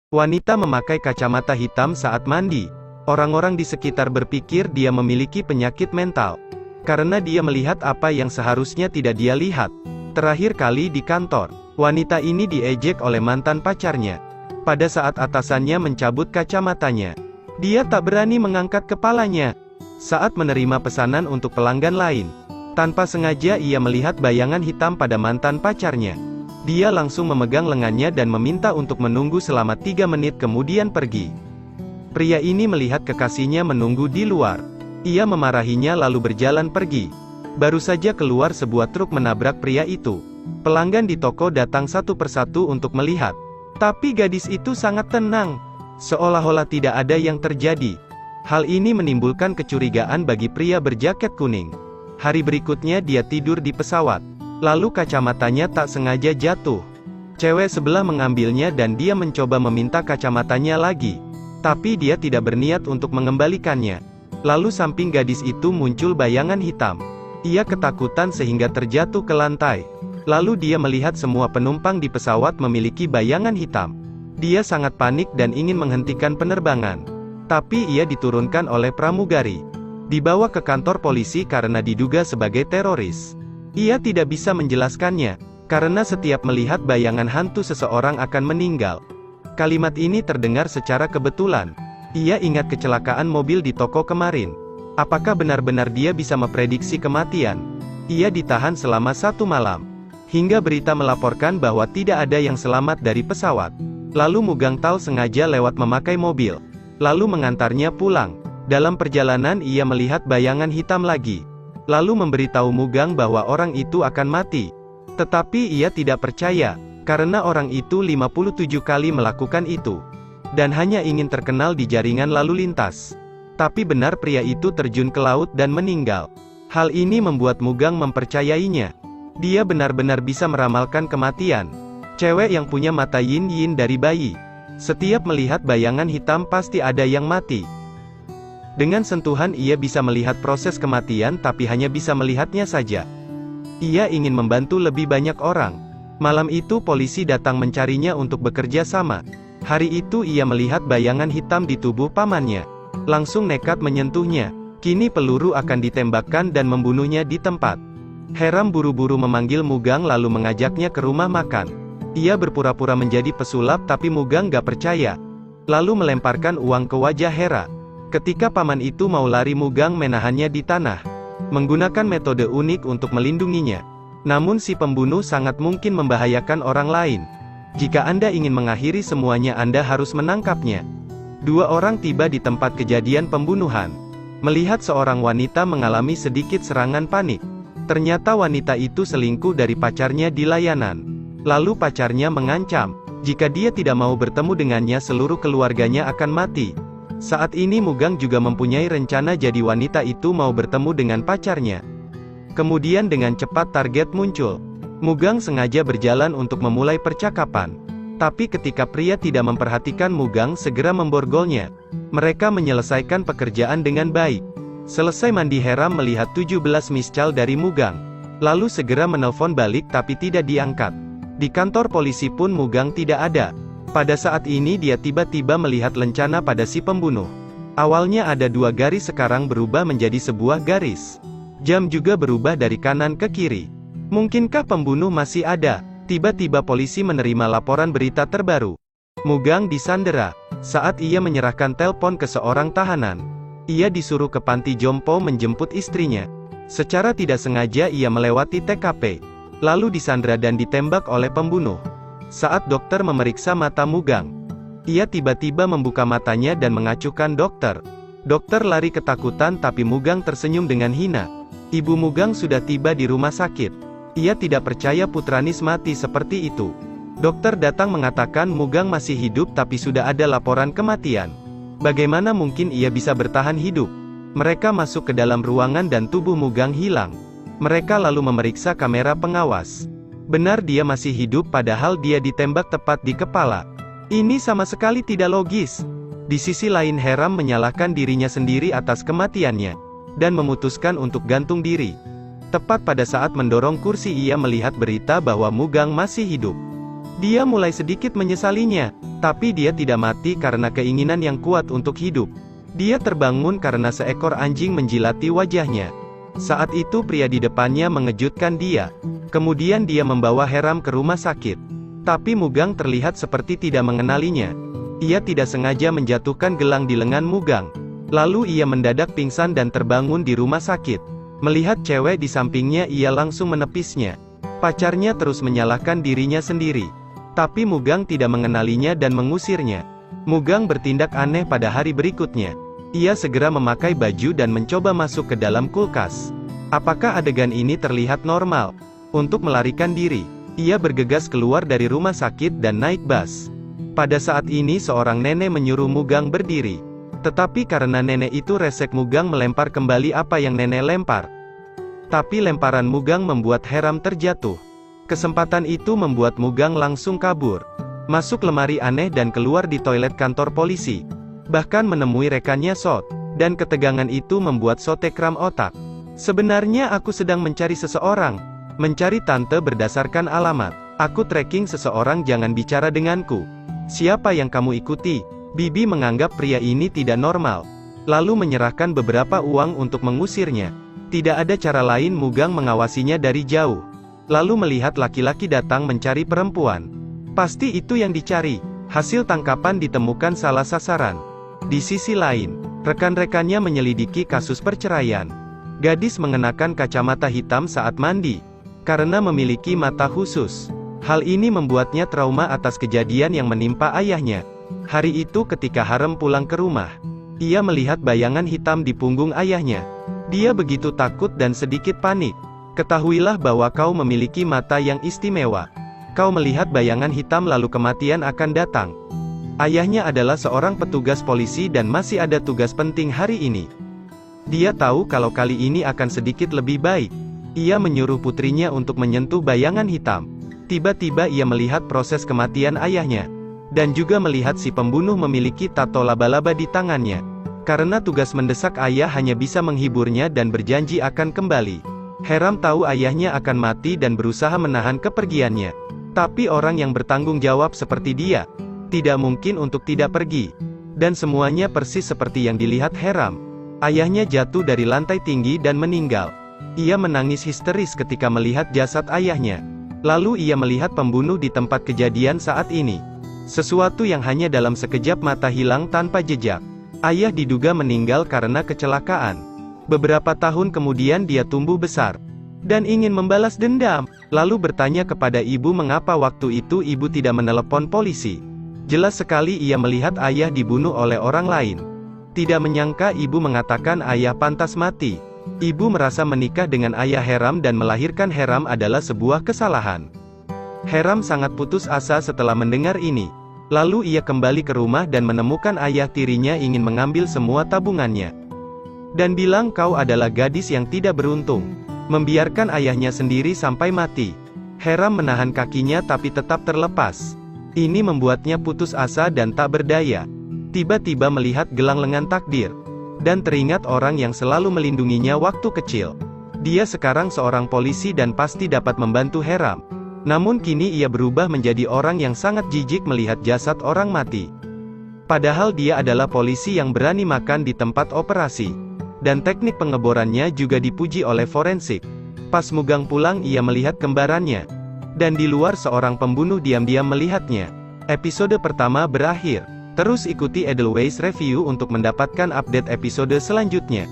Wanita memakai kacamata hitam saat mandi. Orang-orang di sekitar berpikir dia memiliki penyakit mental. Karena dia melihat apa yang seharusnya tidak dia lihat. Terakhir kali di kantor, wanita ini diejek oleh mantan pacarnya. Pada saat atasannya mencabut kacamatanya, dia tak berani mengangkat kepalanya. Saat menerima pesanan untuk pelanggan lain, tanpa sengaja ia melihat bayangan hitam pada mantan pacarnya. Dia langsung memegang lengannya dan meminta untuk menunggu selama 3 menit kemudian pergi. Pria ini melihat kekasihnya menunggu di luar. Ia memarahinya lalu berjalan pergi. Baru saja keluar sebuah truk menabrak pria itu. Pelanggan di toko datang satu persatu untuk melihat. Tapi gadis itu sangat tenang. Seolah-olah tidak ada yang terjadi. Hal ini menimbulkan kecurigaan bagi pria berjaket kuning. Hari berikutnya dia tidur di pesawat. Lalu kacamatanya tak sengaja jatuh. Cewek sebelah mengambilnya dan dia mencoba meminta kacamatanya lagi. Tapi dia tidak berniat untuk mengembalikannya. Lalu samping gadis itu muncul bayangan hitam. Ia ketakutan sehingga terjatuh ke lantai. Lalu dia melihat semua penumpang di pesawat memiliki bayangan hitam. Dia sangat panik dan ingin menghentikan penerbangan. Tapi ia diturunkan oleh pramugari. Dibawa ke kantor polisi karena diduga sebagai teroris. Ia tidak bisa menjelaskannya, karena setiap melihat bayangan hantu seseorang akan meninggal. Kalimat ini terdengar secara kebetulan. Ia ingat kecelakaan mobil di toko kemarin. Apakah benar-benar dia bisa memprediksi kematian? Ia ditahan selama 1 malam. Hingga berita melaporkan bahwa tidak ada yang selamat dari pesawat. Lalu Mugang Tao sengaja lewat memakai mobil. Lalu mengantarnya pulang. Dalam perjalanan ia melihat bayangan hitam lagi. Lalu memberitahu Mugang bahwa orang itu akan mati. Tetapi ia tidak percaya, karena orang itu 57 kali melakukan itu. Dan hanya ingin terkenal di jaringan lalu lintas. Tapi benar pria itu terjun ke laut dan meninggal. Hal ini membuat Mugang mempercayainya. Dia benar-benar bisa meramalkan kematian. Cewek yang punya mata yin-yin dari bayi. Setiap melihat bayangan hitam pasti ada yang mati. Dengan sentuhan ia bisa melihat proses kematian tapi hanya bisa melihatnya saja. Ia ingin membantu lebih banyak orang. Malam itu polisi datang mencarinya untuk bekerja sama. Hari itu ia melihat bayangan hitam di tubuh pamannya. Langsung nekat menyentuhnya. Kini peluru akan ditembakkan dan membunuhnya di tempat. Heram buru-buru memanggil Mugang lalu mengajaknya ke rumah makan. Ia berpura-pura menjadi pesulap tapi Mugang gak percaya. Lalu melemparkan uang ke wajah Hera. Ketika paman itu mau lari Mugang menahannya di tanah. Menggunakan metode unik untuk melindunginya. Namun si pembunuh sangat mungkin membahayakan orang lain. Jika Anda ingin mengakhiri semuanya Anda harus menangkapnya. 2 orang tiba di tempat kejadian pembunuhan. Melihat seorang wanita mengalami sedikit serangan panik. Ternyata wanita itu selingkuh dari pacarnya di layanan. Lalu pacarnya mengancam, jika dia tidak mau bertemu dengannya seluruh keluarganya akan mati. Saat ini Mugang juga mempunyai rencana jadi wanita itu mau bertemu dengan pacarnya. Kemudian dengan cepat target muncul. Mugang sengaja berjalan untuk memulai percakapan. Tapi ketika pria tidak memperhatikan Mugang segera memborgolnya. Mereka menyelesaikan pekerjaan dengan baik. Selesai mandi Heram melihat 17 miscal dari Mugang. Lalu segera menelpon balik tapi tidak diangkat. Di kantor polisi pun Mugang tidak ada. Pada saat ini dia tiba-tiba melihat lencana pada si pembunuh. Awalnya ada 2 garis sekarang berubah menjadi sebuah garis. Jam juga berubah dari kanan ke kiri. Mungkinkah pembunuh masih ada? Tiba-tiba polisi menerima laporan berita terbaru. Mugang disandera. Saat ia menyerahkan telepon ke seorang tahanan. Ia disuruh ke panti jompo menjemput istrinya. Secara tidak sengaja ia melewati TKP. Lalu disandera dan ditembak oleh pembunuh. Saat dokter memeriksa mata Mugang, ia tiba-tiba membuka matanya dan mengacuhkan dokter. Dokter lari ketakutan tapi Mugang tersenyum dengan hina. Ibu Mugang sudah tiba di rumah sakit. Ia tidak percaya Putranis mati seperti itu. Dokter datang mengatakan Mugang masih hidup tapi sudah ada laporan kematian. Bagaimana mungkin ia bisa bertahan hidup? Mereka masuk ke dalam ruangan dan tubuh Mugang hilang. Mereka lalu memeriksa kamera pengawas. Benar dia masih hidup padahal dia ditembak tepat di kepala. Ini sama sekali tidak logis. Di sisi lain Heram menyalahkan dirinya sendiri atas kematiannya. Dan memutuskan untuk gantung diri. Tepat pada saat mendorong kursi ia melihat berita bahwa Mugang masih hidup. Dia mulai sedikit menyesalinya. Tapi dia tidak mati karena keinginan yang kuat untuk hidup. Dia terbangun karena seekor anjing menjilati wajahnya. Saat itu pria di depannya mengejutkan dia. Kemudian dia membawa Heram ke rumah sakit. Tapi Mugang terlihat seperti tidak mengenalinya. Ia tidak sengaja menjatuhkan gelang di lengan Mugang. Lalu ia mendadak pingsan dan terbangun di rumah sakit. Melihat cewek di sampingnya, ia langsung menepisnya. Pacarnya terus menyalahkan dirinya sendiri. Tapi Mugang tidak mengenalinya dan mengusirnya. Mugang bertindak aneh pada hari berikutnya. Ia segera memakai baju dan mencoba masuk ke dalam kulkas. Apakah adegan ini terlihat normal? Untuk melarikan diri, ia bergegas keluar dari rumah sakit dan naik bus. Pada saat ini seorang nenek menyuruh Mugang berdiri. Tetapi karena nenek itu resek, Mugang melempar kembali apa yang nenek lempar. Tapi lemparan Mugang membuat Heram terjatuh. Kesempatan itu membuat Mugang langsung kabur. Masuk lemari aneh dan keluar di toilet kantor polisi. Bahkan menemui rekannya Sot. Dan ketegangan itu membuat Sote kram otak. Sebenarnya aku sedang mencari seseorang. Mencari tante berdasarkan alamat. Aku tracking seseorang, jangan bicara denganku. Siapa yang kamu ikuti? Bibi menganggap pria ini tidak normal. Lalu menyerahkan beberapa uang untuk mengusirnya. Tidak ada cara lain, Mugang mengawasinya dari jauh. Lalu melihat laki-laki datang mencari perempuan. Pasti itu yang dicari. Hasil tangkapan ditemukan salah sasaran. Di sisi lain, rekan-rekannya menyelidiki kasus perceraian. Gadis mengenakan kacamata hitam saat mandi. Karena memiliki mata khusus. Hal ini membuatnya trauma atas kejadian yang menimpa ayahnya. Hari itu ketika Harem pulang ke rumah, ia melihat bayangan hitam di punggung ayahnya. Dia begitu takut dan sedikit panik. Ketahuilah bahwa kau memiliki mata yang istimewa. Kau melihat bayangan hitam lalu kematian akan datang. Ayahnya adalah seorang petugas polisi dan masih ada tugas penting hari ini. Dia tahu kalau kali ini akan sedikit lebih baik. Ia menyuruh putrinya untuk menyentuh bayangan hitam. Tiba-tiba ia melihat proses kematian ayahnya. Dan juga melihat si pembunuh memiliki tato laba-laba di tangannya. Karena tugas mendesak, ayah hanya bisa menghiburnya dan berjanji akan kembali. Heram tahu ayahnya akan mati dan berusaha menahan kepergiannya. Tapi orang yang bertanggung jawab seperti dia, tidak mungkin untuk tidak pergi. Dan semuanya persis seperti yang dilihat Heram. Ayahnya jatuh dari lantai tinggi dan meninggal. Ia menangis histeris ketika melihat jasad ayahnya. Lalu ia melihat pembunuh di tempat kejadian saat ini. Sesuatu yang hanya dalam sekejap mata hilang tanpa jejak. Ayah diduga meninggal karena kecelakaan. Beberapa tahun kemudian dia tumbuh besar. Dan ingin membalas dendam. Lalu bertanya kepada ibu mengapa waktu itu ibu tidak menelepon polisi. Jelas sekali ia melihat ayah dibunuh oleh orang lain. Tidak menyangka ibu mengatakan ayah pantas mati. Ibu merasa menikah dengan ayah Heram dan melahirkan Heram adalah sebuah kesalahan. Heram sangat putus asa setelah mendengar ini. Lalu ia kembali ke rumah dan menemukan ayah tirinya ingin mengambil semua tabungannya. Dan bilang kau adalah gadis yang tidak beruntung. Membiarkan ayahnya sendiri sampai mati. Heram menahan kakinya tapi tetap terlepas. Ini membuatnya putus asa dan tak berdaya. Tiba-tiba melihat gelang lengan takdir. Dan teringat orang yang selalu melindunginya waktu kecil. Dia sekarang seorang polisi dan pasti dapat membantu Heram. Namun kini ia berubah menjadi orang yang sangat jijik melihat jasad orang mati. Padahal dia adalah polisi yang berani makan di tempat operasi. Dan teknik pengeborannya juga dipuji oleh forensik. Pas Mugang pulang ia melihat kembarannya. Dan di luar seorang pembunuh diam-diam melihatnya. Episode pertama berakhir. Terus ikuti Edelweiss Review untuk mendapatkan update episode selanjutnya.